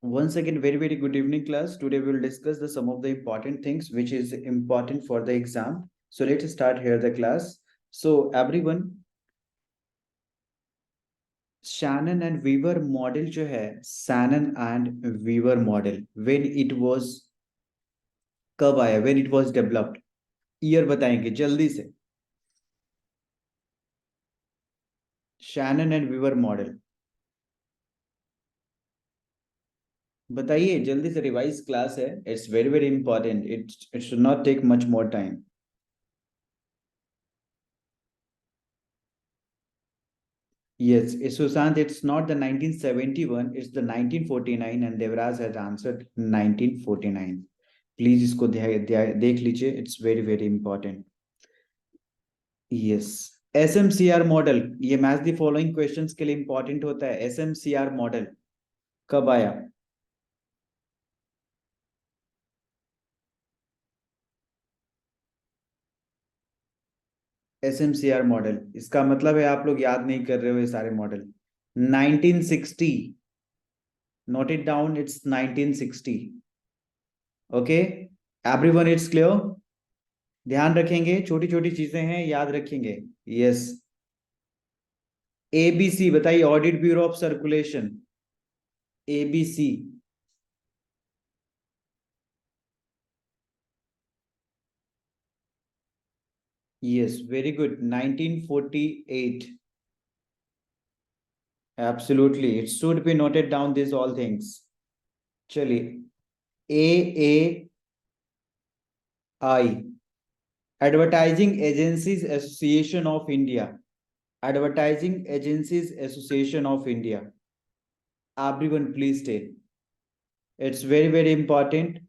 Once again, very, very good evening, class. Today we will discuss the some of the important things which is important for the exam. So let's start here the class. So everyone, Shannon and Weaver model जो है, Shannon and Weaver model, when it was कब आया, when it was developed, year बताएंगे जल्दी से. Shannon and Weaver model बताइए जल्दी से. रिवाइज क्लास है. It's very very important. It should not take much more time. Yes, Sushant, it's not the 1971, it's the 1949 and Devraj has answered 1949. Please इसको देख लीजिए. It's very very important. Yes. SMCR model ये match the following questions के लिए important होता है. SMCR model कब आया? SMCR मॉडल इसका मतलब है आप लोग याद नहीं कर रहे हो ये सारे model. 1960. Note it down. It's 1960. Okay. Everyone, it's clear. ध्यान रखेंगे. छोटी छोटी चीजें हैं, याद रखेंगे. यस. एबीसी बताइए. Audit bureau of circulation. ABC. Yes, very good. 1948. Absolutely, it should be noted down this all things. चलिए. A I advertising agencies association of India. Advertising agencies association of India. Everyone please tell. It's very very important.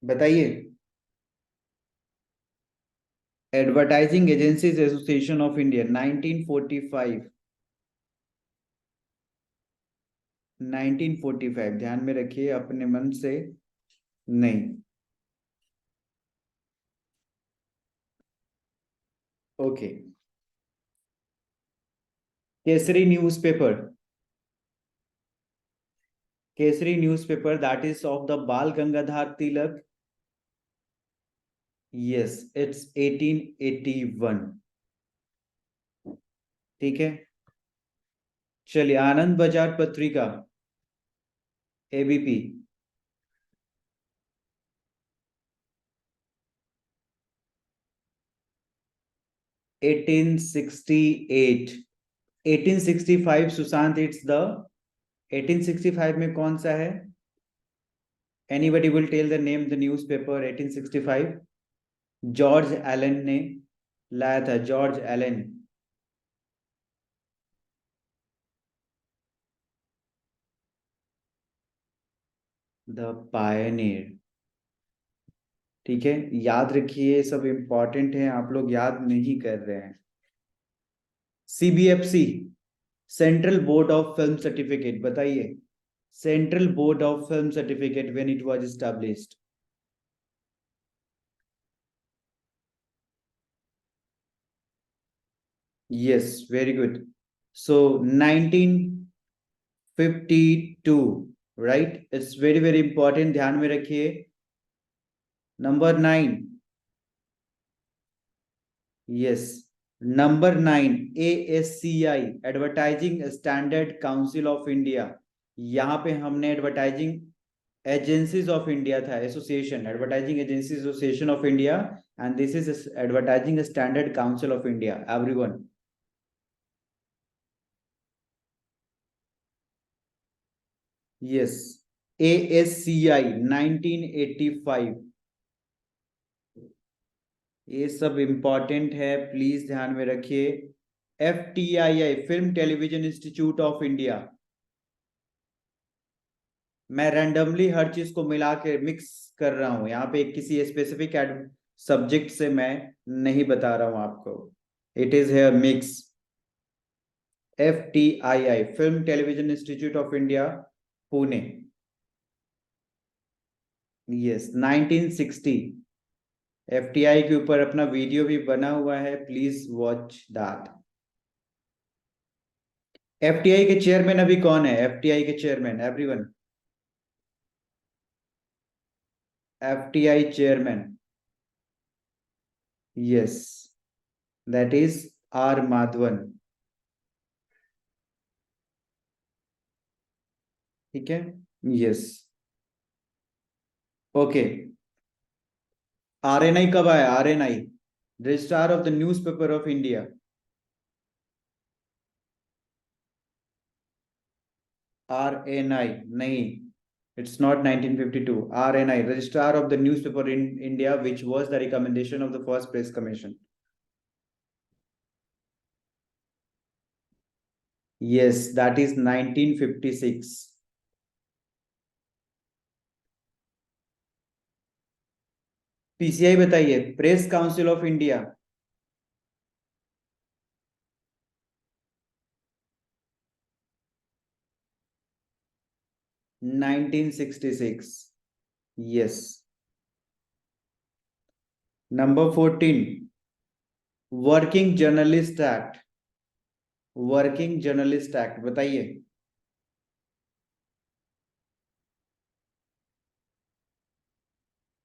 बताइए. Advertising agencies association of India 1945. 1945 ध्यान में रखिए अपने मन से. नहीं. Okay. Kesari newspaper. Kesari newspaper that is of the बाल Gangadhar Tilak. Yes, it's 1881. ठीक है. चलिए. आनंद बाजार पत्रिका. एबीपी. 1868. 1865 सुशांत. इट्स द 1865 में कौन सा है? Anybody will tell the name the newspaper 1865. George Allen ने लाया था. George Allen. The Pioneer. ठीक है. याद रखिए सब इंपॉर्टेंट है. आप लोग याद नहीं कर रहे हैं. CBFC. Central board of film certificate बताइए. Central board of film certificate when it was established. Yes, very good. So 1952. Right. It's very very important. ध्यान में रखिए. Number 9. Yes. Number 9. ASCI advertising standard council of India. यहाँ पे हमने advertising agencies of India था. Association. Advertising agency association of India. And this is advertising standard council of India. Everyone. Yes. ASCI 1985. ये सब important है. Please ध्यान में रखिए. FTII film television institute of India. मैं रैंडमली हर चीज को मिला के मिक्स कर रहा हूं. यहाँ पे किसी स्पेसिफिक सब्जेक्ट से मैं नहीं बता रहा हूं आपको. It is hair mix. FTII film television institute of India, Pune. Yes, 1960. FTI के ऊपर अपना वीडियो भी बना हुआ है, प्लीज वॉच दैट। एफटीआई के चेयरमैन अभी कौन है? एफटीआई के chairman, everyone. FTI chairman, yes, that is R Madhavan. ठीक है, यस, ओके। आरएनआई कब आया? RNI, registrar of the newspaper of India. RNI नहीं, it's not 1952. RNI, Registrar of the Newspaper in India, which was the recommendation of the first Press Commission. Yes, that is 1956. PCI बताइए, press council of India. 1966, yes। Number 14, working journalist act. Working journalist act बताइए।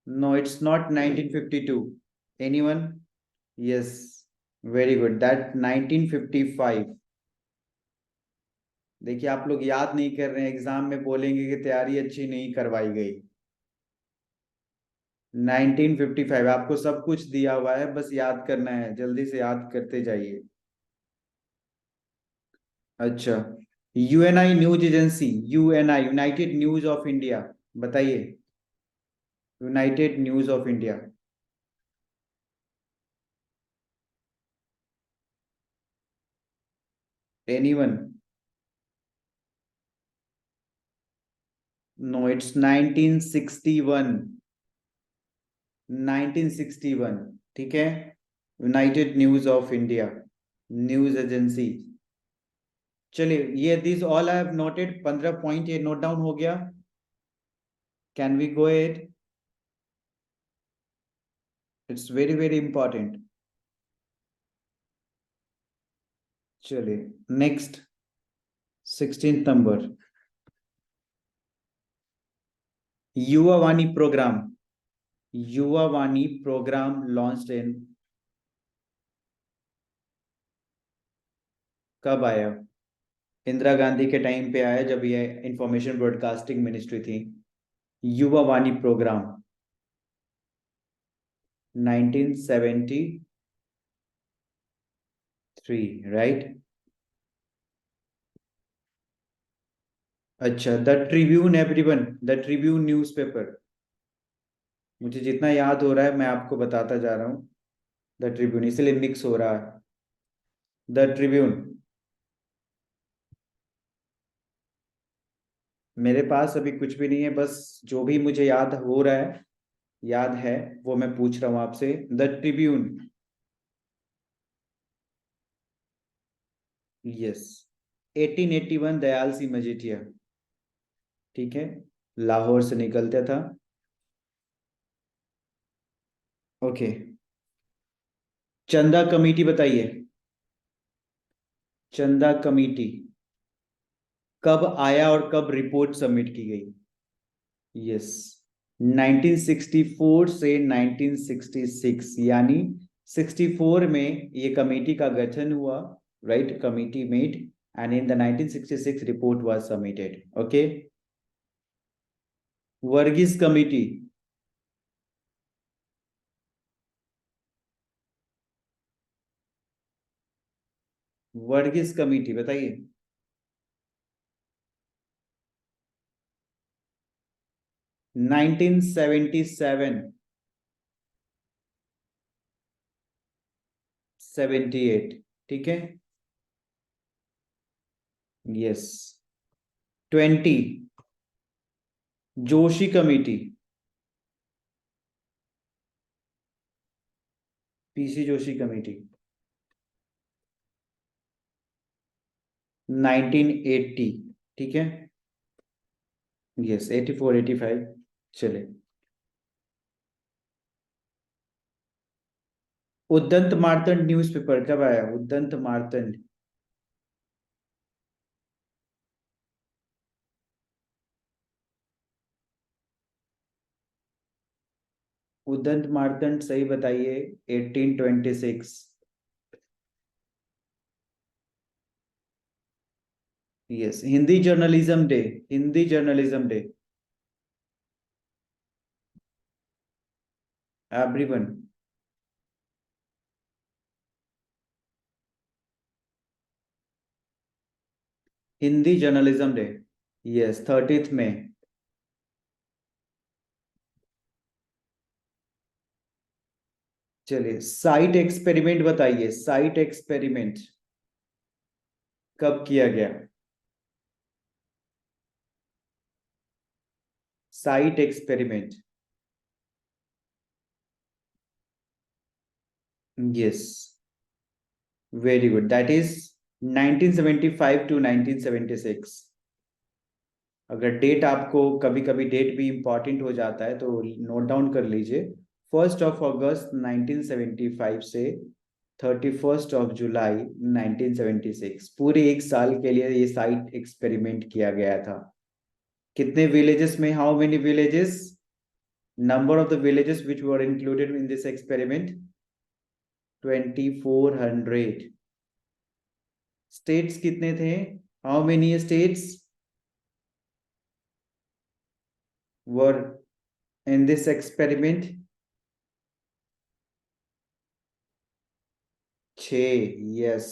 No, it's not 1952। Anyone? Yes, very good, that 1955। देखिए, आप लोग याद नहीं कर रहे हैं, एग्जाम में बोलेंगे कि तैयारी अच्छी नहीं करवाई गई। 1955, आपको सब कुछ दिया हुआ है, बस याद करना है, जल्दी से याद करते जाइए। अच्छा, UNI news agency, UNI, united news of India, बताइए। United news of India. Anyone? No, it's 1961। 1961, ठीक है। United news of India, news agency. चलिए, ये this all I have noted, 15 point ये नोट डाउन हो गया। Can we go at? It's very very important. चलिए, next, 16 number, Yuva Vani programme. युवा Vani programme launched in, कब आया? इंदिरा गांधी के टाइम पे आया, जब ये इंफॉर्मेशन ब्रॉडकास्टिंग मिनिस्ट्री थी। युवा वाणी प्रोग्राम 1973, राइट। अच्छा, the Tribune, everyone, the Tribune newspaper. मुझे जितना याद हो रहा है मैं आपको बताता जा रहा हूँ। द ट्रिब्यून, इसलिए मिक्स हो रहा है। द ट्रिब्यून, मेरे पास अभी कुछ भी नहीं है, बस जो भी मुझे याद हो रहा है, याद है, वो मैं पूछ रहा हूँ आपसे। The Tribune, yes. 1881, Dayal Singh Majithia, ठीक है, लाहौर से निकलता था। ओके, चंदा कमेटी बताइए। चंदा कमेटी कब आया और कब रिपोर्ट सबमिट की गई? यस, 1964 से 1966, यानी 64 में ये कमेटी का गठन हुआ, right, committee met, and in the 1966 report was submitted. Okay, Verghese committee. Verghese committee बताइए। 1977, 78, ठीक है, yes. 20, Joshi committee, PC Joshi committee. 1980, ठीक है, यस, 84, 85। चले, उद्दंत मार्तंड न्यूज़पेपर कब आया? उद्दंत मार्तंड। उद्दंत मार्तंड सही बताइए। 1826। Yes, Hindi journalism day. Hindi journalism day. Everyone. Hindi journalism day. Yes, 30th में। चलिए, साइट एक्सपेरिमेंट बताइए। साइट एक्सपेरिमेंट कब किया गया? SITE experiment. Yes, very good, that is 1975 to 1976। अगर डेट आपको, कभी कभी डेट भी इंपॉर्टेंट हो जाता है तो नोट डाउन कर लीजिए। 1 अगस्त 1975 से 31 जुलाई 1976, पूरे एक साल के लिए ये साइट एक्सपेरिमेंट किया गया था। कितने विलेजेस में? How many villages? Number of the villages which were included in this experiment? 2400। States कितने थे? How many states were in this experiment? 6। Yes,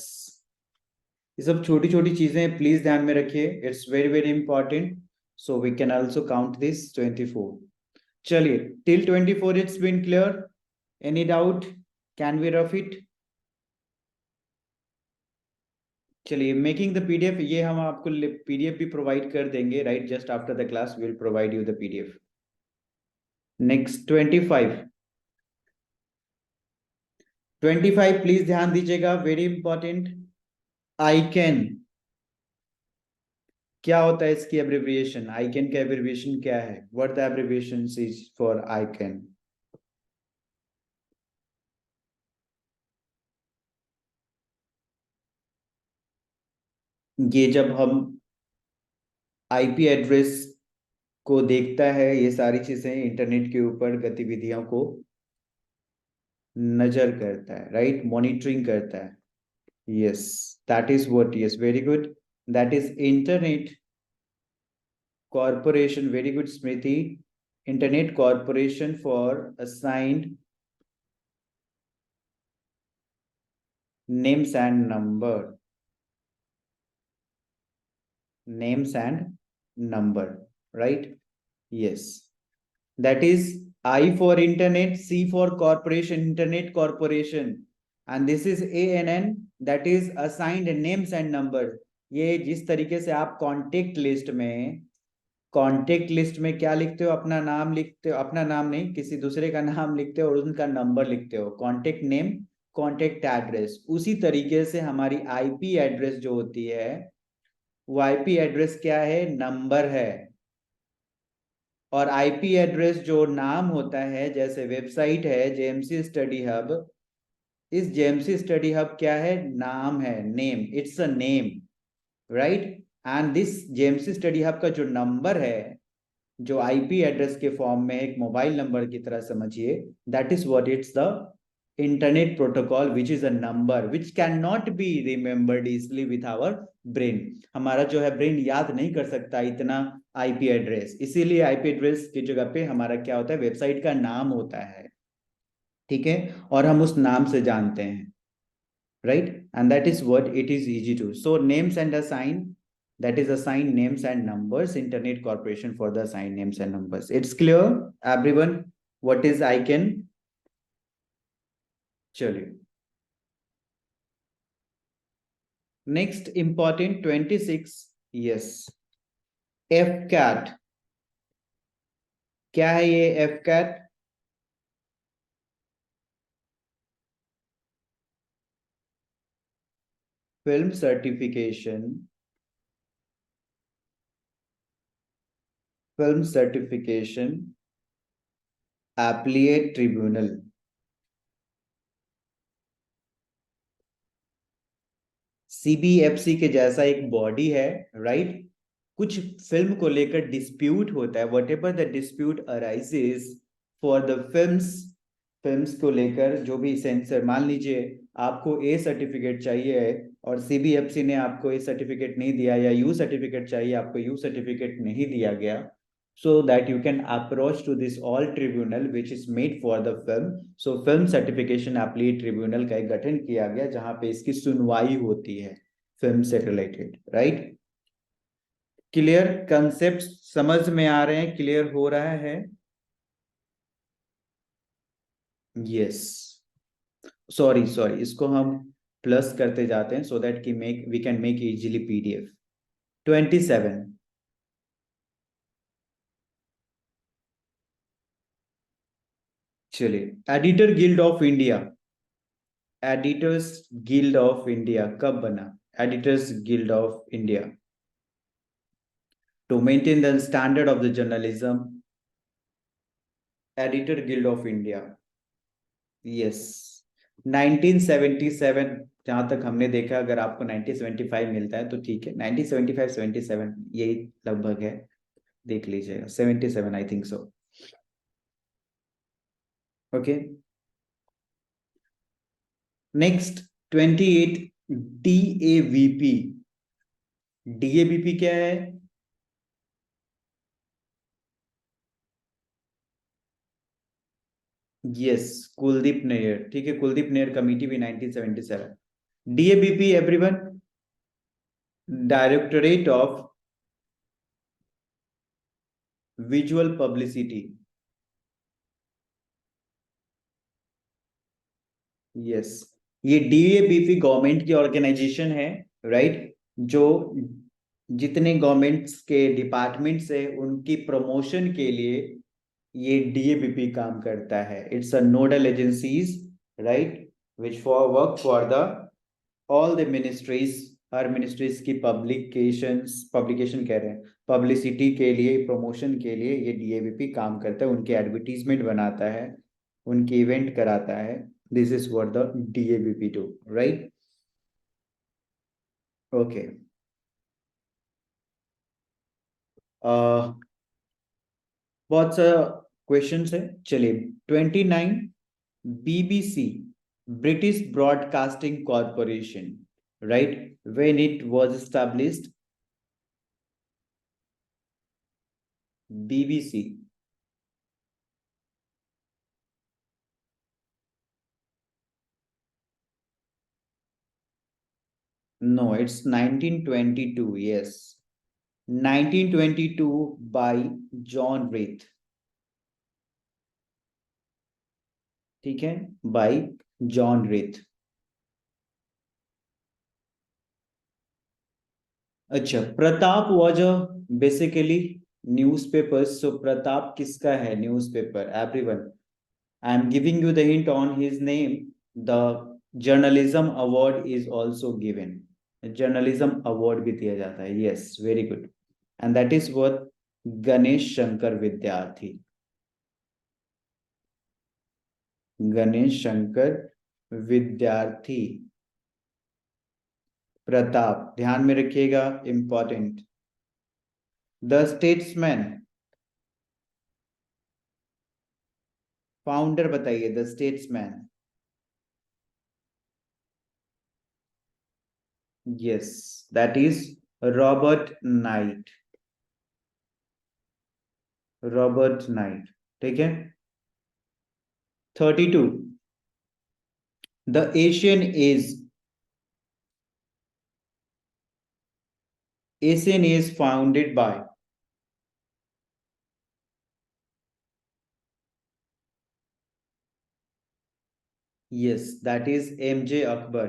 ये सब छोटी छोटी चीजें प्लीज ध्यान में रखिए, it's very very important. So we can also count this 24। चलिए, till 24 it's been clear. Any doubt? Can we rough it? चलिए, मेकिंग द पीडीएफ, ये हम आपको पीडीएफ भी प्रोवाइड कर देंगे, right? Just after the class will provide you the PDF. Next 25। 25 please ध्यान दीजिएगा, वेरी इंपॉर्टेंट। आई कैन, क्या होता है इसकी एब्रिविएशन? आई कैन का एब्रिविएशन क्या है? What the abbreviation is for I can? ये जब हम आईपी एड्रेस को देखता है, ये सारी चीजें इंटरनेट के ऊपर गतिविधियों को नजर करता है, राइट? मॉनिटरिंग करता है। Yes, that is what, yes, very good, that is internet corporation. Very good Smriti. Internet corporation for assigned names and number. Names and number, right? Yes, that is I for internet, C for corporation, internet corporation, and this is ANN, that is assigned names and number। ये जिस तरीके से आप contact list में क्या लिखते हो? अपना नाम लिखते हो, अपना नाम नहीं, किसी दूसरे का नाम लिखते हो और उनका नंबर लिखते हो, कांटेक्ट नेम, कांटेक्ट एड्रेस। उसी तरीके से हमारी आईपी एड्रेस जो होती है, वो आईपी एड्रेस क्या है? नंबर है। और आईपी एड्रेस जो नाम होता है, जैसे वेबसाइट है जेएमसी स्टडी हब, इस जेएमसी स्टडी हब क्या है? नाम है, name, it's a name, right? And this JMC study hub का जो नंबर है, जो आईपी एड्रेस के फॉर्म में एक मोबाइल नंबर की तरह समझिए, that is what, it's the internet protocol which is a number which can not be remembered easily with our brain. हमारा जो है ब्रेन याद नहीं कर सकता इतना आईपी एड्रेस, इसीलिए आईपी एड्रेस की जगह पे हमारा क्या होता है? वेबसाइट का नाम होता है, ठीक है? और हम उस नाम से जानते हैं, right? And that is what it is easy to, so names and assign, that is assign names and numbers, internet corporation for the assign names and numbers। It's clear everyone what is icon? चलिए, next important 26। Yes, F CAT. क्या है ये F CAT? Film certification, film certification appellate tribunal. CBFC के जैसा एक body है, right. कुछ film को लेकर डिस्प्यूट होता है, what ever the dispute arises for the films, films को लेकर जो भी सेंसर, मान लीजिए आपको ए सर्टिफिकेट चाहिए और सीबीएफसी ने आपको ए सर्टिफिकेट नहीं दिया, या यू सर्टिफिकेट चाहिए आपको यू सर्टिफिकेट नहीं दिया गया, so that you can approach to this all tribunal which is made for the film. So film certification appellate tribunal का एक गठन किया गया जहां पे इसकी सुनवाई होती है फिल्म से रिलेटेड, राइट। क्लियर, कंसेप्ट समझ में आ रहे हैं, क्लियर हो रहा है? यस, सॉरी सॉरी, इसको हम प्लस करते जाते हैं सो दैट कि make we can make easily PDF. 27। चलिए, editor guild of India, editors guild of India कब बना? Editors guild of India to maintain the standard of the journalism, editor guild of India, yes, 1977। जहां तक हमने देखा, अगर आपको 1975 मिलता है तो ठीक है, 1975 77 यही लगभग है, देख लीजिएगा, 77 I think so. Okay, next 28, DAVP. DAVP क्या है? यस, कुलदीप नैयर, ठीक है, कुलदीप नैयर कमेटी भी 1977। DAVP everyone, directorate of visual publicity, yes. ये डीएबीपी गवर्नमेंट की ऑर्गेनाइजेशन है, राइट, जो जितने गवर्नमेंट्स के डिपार्टमेंट्स है उनकी प्रमोशन के लिए ये डीएबीपी काम करता है। It's a nodal agencies, right, which for work for the all the ministries, her ministries की पब्लिकेशंस, पब्लिकेशन कह रहे हैं, पब्लिसिटी के लिए, प्रमोशन के लिए ये डीएवीपी काम करता है, उनके एडवर्टीजमेंट बनाता है, उनके इवेंट कराता है। This is what the DAVP do, right. Okay, बहुत सा क्वेश्चंस है, चलिए। 29, BBC, British broadcasting corporation, right, when it was established, BBC. No, it's 1922, yes. 1922 by John Reith, ठीक है, by John Reith। अच्छा, Pratap was a basically newspaper, so Pratap किसका है newspaper? Everyone, I am giving you the hint on his name. The journalism award is also given, journalism award भी दिया जाता है, yes, very good, and that is what Ganesh Shankar Vidyarthi, Ganesh Shankar Vidyarthi. Pratap, ध्यान में रखिएगा, important. The Statesman, founder बताइए, the Statesman. Yes, that is Robert Knight, Robert Knight, ठीक है। 32, the Asian Age, Asian Age founded by, yes, that is MJ Akbar,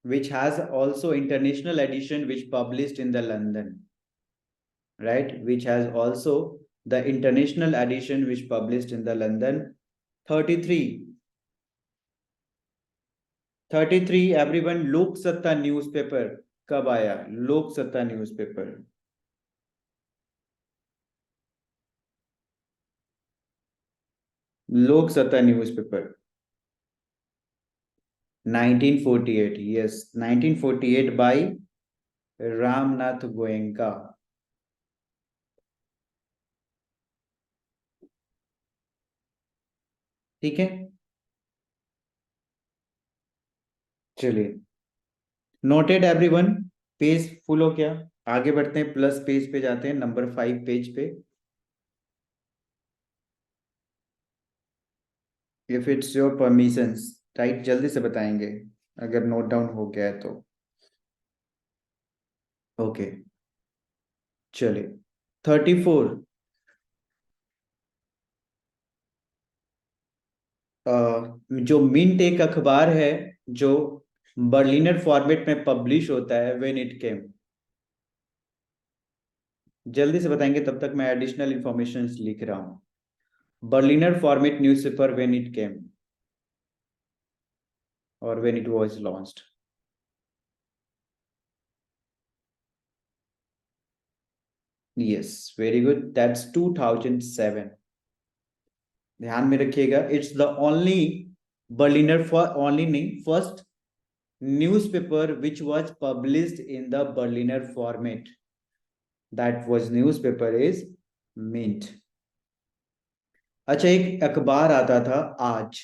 which has also international edition which published in the London, right, which has also the international edition which published in the London. 33, 33 everyone, लोक सत्ता newspaper कब आया? लोक सत्ता newspaper, लोक सत्ता newspaper, 1948, yes, 1948 by Ramnath Goenka. ठीक है, चलिए, नोटेड एवरीवन। पेज फुल हो क्या? आगे बढ़ते हैं, प्लस पेज पे जाते हैं, नंबर 5 पेज पे। If it's your permissions, right, जल्दी से बताएंगे अगर नोट डाउन हो गया है तो। ओके, चलिए, 34। जो मिंट एक अखबार है जो बर्लिनर फॉर्मेट में पब्लिश होता है, व्हेन इट केम। जल्दी से बताएंगे, तब तक मैं एडिशनल इंफॉर्मेशन लिख रहा हूँ। Berliner format newspaper, when it came और when it was launched. Yes, very good, that's 2007। ध्यान में रखिएगा, it's the only Berliner for only नहीं, first newspaper which was published in the Berliner format. That was newspaper is Mint. अच्छा, एक अखबार आता था Aaj,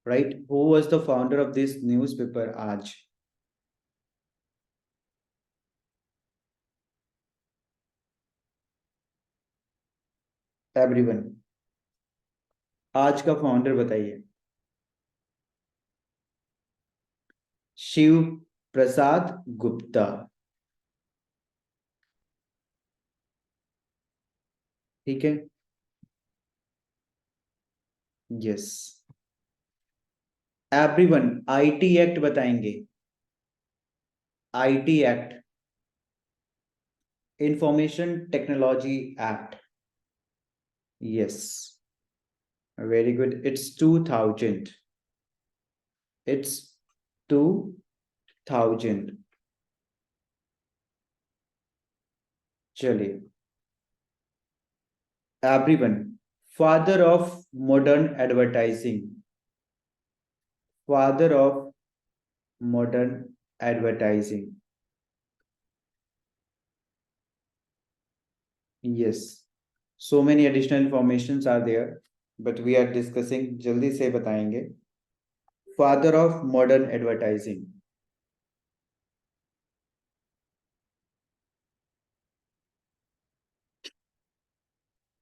right? Who was the founder of this newspaper Aaj? Everyone, Aaj का फाउंडर बताइए। शिव प्रसाद गुप्ता। ठीक है, यस। एवरीवन, आईटी एक्ट बताएंगे। IT act, information technology act. Yes, very good, it's 2000। It's 2000। चलिए, everyone, father of modern advertising. Father of modern advertising. Yes, so many additional information are there, but we are discussing, जल्दी से बताएंगे। Father of modern advertising.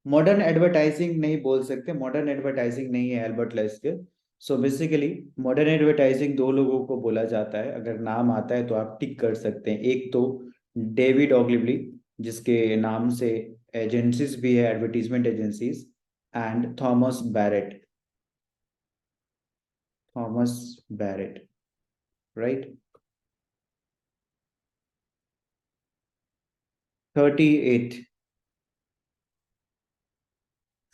Modern advertising नहीं बोल सकते, modern advertising नहीं है Albert Lasker. So basically modern advertising दो लोगों को बोला जाता है, अगर नाम आता है तो आप टिक कर सकते हैं। एक तो डेविड ऑग्लिवली, जिसके नाम से एजेंसीज भी है, advertisement agencies, and Thomas Barratt. Thomas Barratt, right. 38,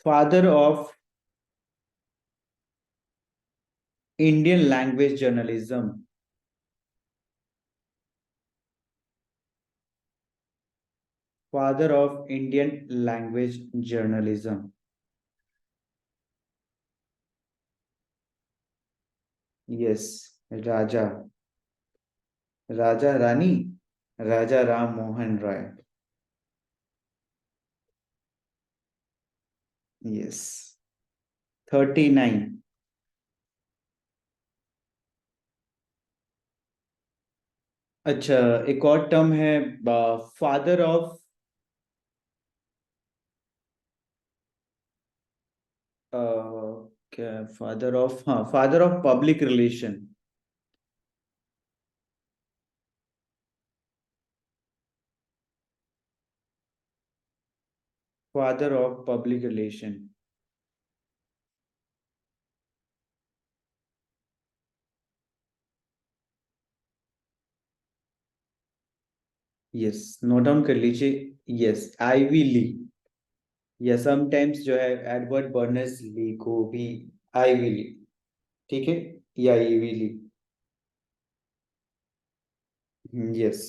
father of Indian language journalism. Father of Indian language journalism. Yes, Raja, Raja Rani, Raja Ram Mohan Roy. Yes, 39। अच्छा, एक और टर्म है, फादर ऑफ, क्या, फादर ऑफ, हाँ, father of public relation. Father of public relation. Yes, note down कर लीजिए। Yes, ivy ली, या sometimes जो है एडवर्ड बर्नर्स ली को भी आईवी ली, ठीक है, या Ivy Lee. Yes,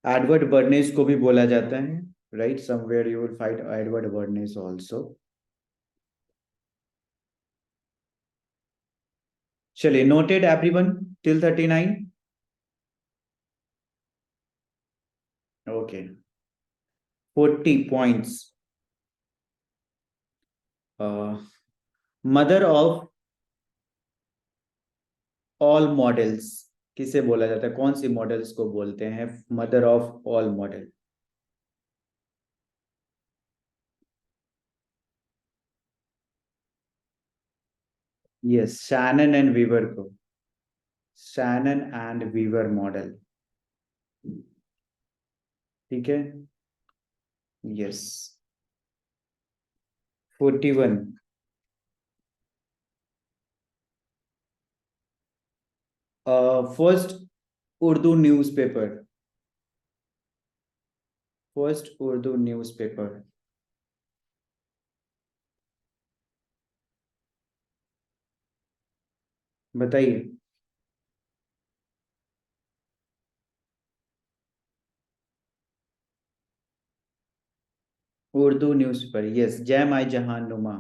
Edward Bernays को भी बोला जाता है, right, somewhere you will find Edward Bernays also. चलिए, noted everyone till 39। Okay, 40 points. Mother of all models किसे बोला जाता है? कौन सी मॉडल्स को बोलते हैं mother of all model? Yes, Shannon and Weaver को। Shannon and Weaver model. ठीक है। Yes. 41। First Urdu newspaper. First Urdu newspaper. बताइए। Urdu newspaper, yes, Jam i Jahan Numa.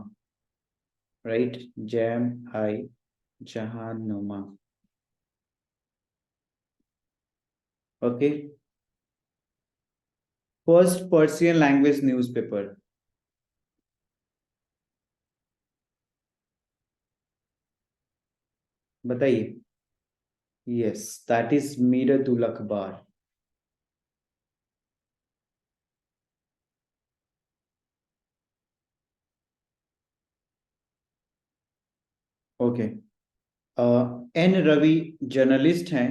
Right, Jam i Jahan Numa. Okay. First Persian language newspaper. बताइए। Yes, that is Miratul Akhbar. Okay. N Ravi journalist हैं,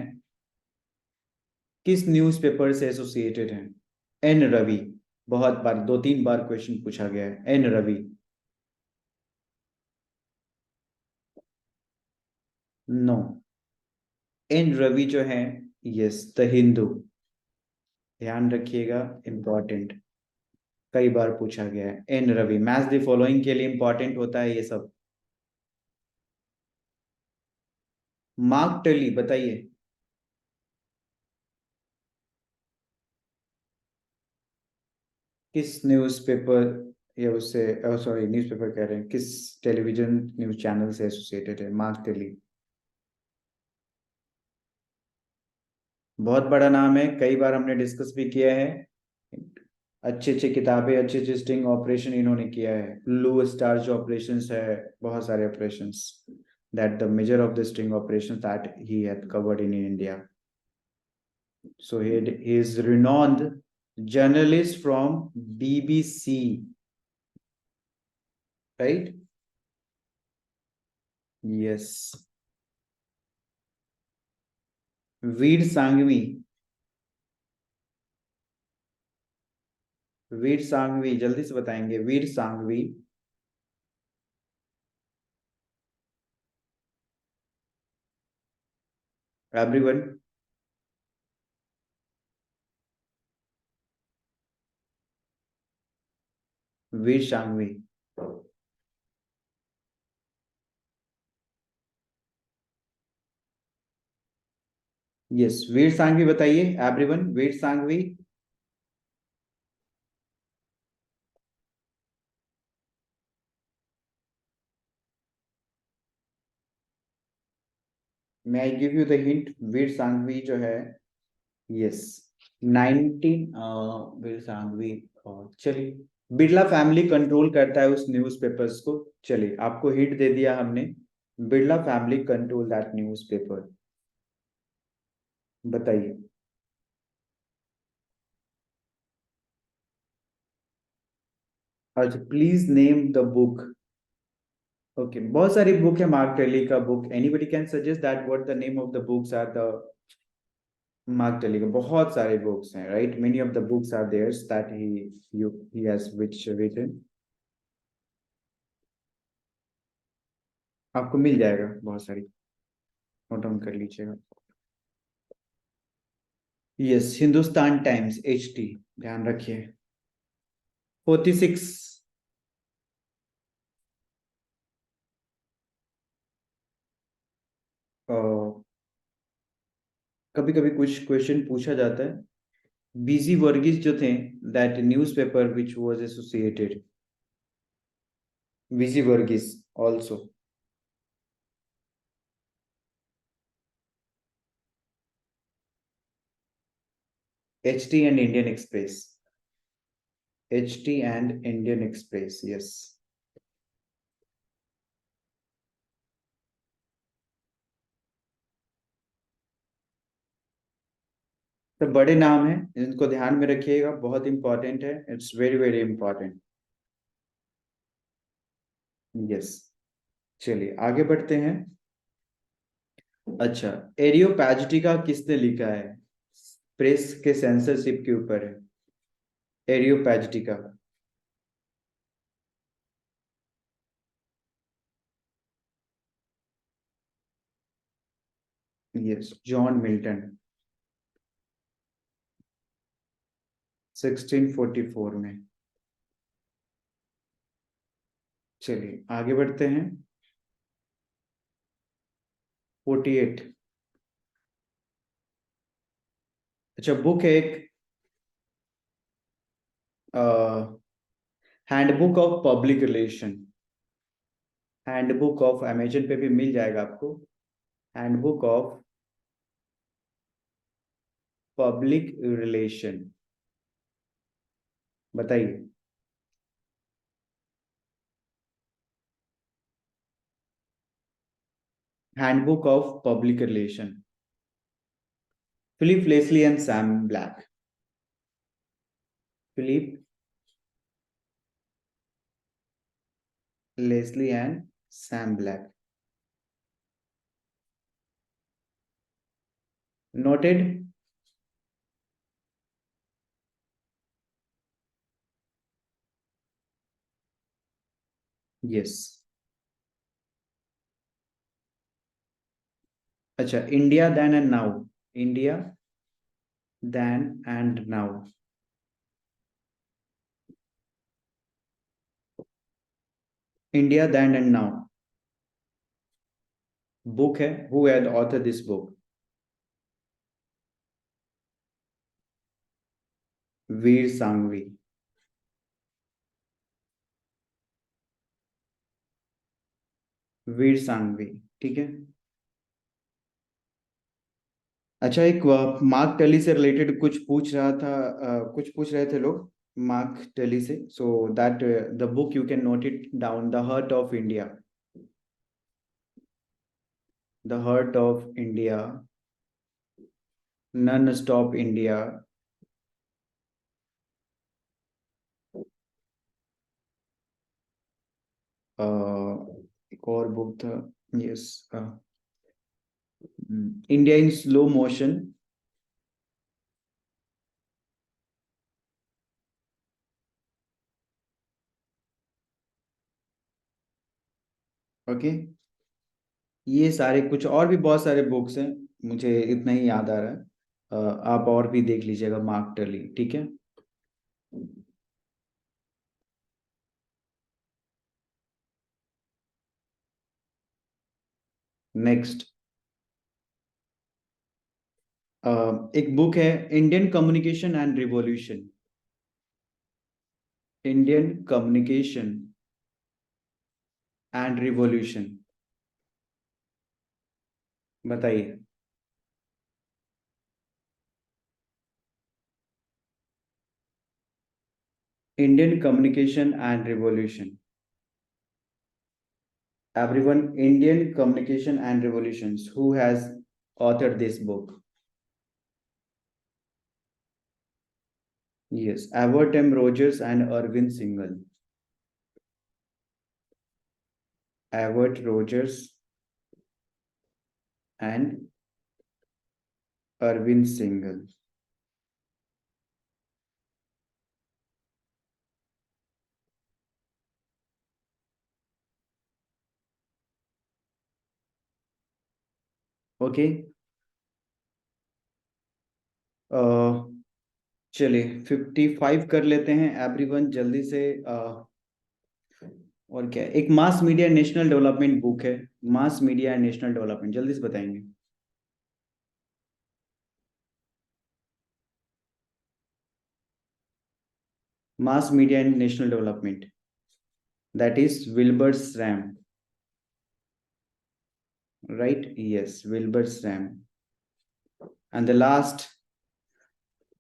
किस newspaper से associated हैं? N Ravi, बहुत बार, दो तीन बार क्वेश्चन पूछा गया है, N Ravi. No. N Ravi जो है, यस, द हिंदू। ध्यान रखिएगा, इंपॉर्टेंट, कई बार पूछा गया है। N Ravi, match the following के लिए इंपॉर्टेंट होता है ये सब। मार्क टली, बताइए। किस न्यूज़पेपर या उससे, सॉरी, न्यूज़पेपर कह रहे हैं, किस टेलीविजन न्यूज़ चैनल से एसोसिएटेड है मार्क टेली? बहुत बड़ा नाम है, कई बार हमने डिस्कस भी किया है। अच्छी अच्छी किताबें, अच्छे अच्छे स्टिंग ऑपरेशन इन्होंने किया है। ब्लू स्टार जो ऑपरेशंस है, बहुत सारे operations, that the major of the sting operations that he had covered in India. So he is renowned journalist from BBC, right? Yes. Vir Sanghvi. Vir Sanghvi, जल्दी से बताएंगे, वीर सांघवी। एवरीवन। वीर सांघवी। यस, वीर सांघवी बताइए, everyone, Vir Sanghvi. May I give you the hint, Vir Sanghvi जो है, yes, 19, वीर सांघवी। और चलिए, Birla family control करता है उस न्यूज़पेपर्स को। चलिए, आपको हिंट दे दिया हमने, Birla family control that newspaper. बताइए। अच्छा, please name the book. Okay, बहुत सारी बुक है मार्क टेली का book, anybody can suggest that what the name of the books are the. Mark Tully का बहुत सारे बुक्स हैं, right, many of the books are theirs that he has which written. आपको मिल जाएगा बहुत सारी, नोट डाउन कर लीजिएगा। यस, हिंदुस्तान टाइम्स, HT, ध्यान रखिए। 46। कभी कभी कुछ क्वेश्चन पूछा जाता है। बीजी वर्गीस जो थे, that newspaper which was associated, BG Verghese also. HT and Indian Express. HT and Indian Express, yes. तो बड़े नाम हैं, इनको ध्यान में रखिएगा, बहुत इंपॉर्टेंट है, it's very very important. Yes, चलिए आगे बढ़ते हैं। अच्छा, एरियोपैजिटिका किसने लिखा है? प्रेस के सेंसरशिप के ऊपर है एरियोपैजिटिका। यस, जॉन मिल्टन, 1644 में। चलिए आगे बढ़ते हैं। 48। अच्छा, बुक है एक, handbook of public relation. Handbook of, Amazon पे भी मिल जाएगा आपको। हैंडबुक ऑफ पब्लिक रिलेशन, बताइए। Handbook of public relation, Philip Leslie and Sam Black. Philip Leslie and Sam Black. Noted. Yes. अच्छा, India then and now. India then and now. India then and now book है। Who had author this book? Vir Sanghvi. Vir Sanghvi, ठीक है। अच्छा, एक mark Tully से related कुछ पूछ रहा था, कुछ पूछ रहे थे लोग मार्क टली से, so that the book you can note it down, the heart of India. The heart of India, non stop India. एक और बुक था, yes, India in slow motion. Okay, ये सारे, कुछ और भी बहुत सारे बुक्स हैं, मुझे इतना ही याद आ रहा है। आप और भी देख लीजिएगा मार्क टली, ठीक है। नेक्स्ट, एक बुक है, Indian communication and revolution. Indian communication and revolution, बताइए। Indian communication and revolution, everyone, Indian communication and revolutions, who has authored this book? Yes, Albert M. Rogers and Irving Singhal. Albert Rogers and Irving Singhal. Okay, चलिए 55 कर लेते हैं everyone जल्दी से। और क्या है? एक mass media national development book है, mass media and national development, जल्दी से बताएंगे। Mass media and national development, that is Wilbur Schramm, right? Yes, Wilbur Schramm. And the last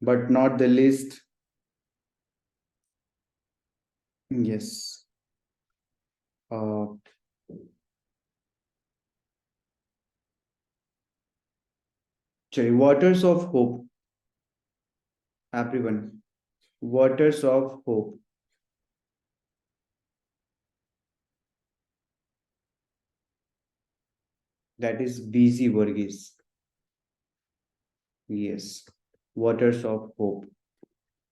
but not the least. Yes. Sorry, Waters of Hope, everyone. Waters of Hope. That is B.C. Burgess. Yes. Waters of Hope.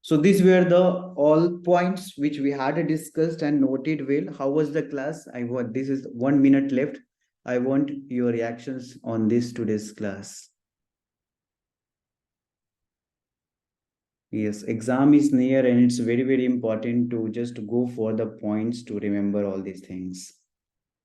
So these were the all points which we had discussed and noted well. How was the class? I want this is 1 minute left. I want your reactions on this today's class. Yes, exam is near and it's very, very important to just go for the points to remember all these things.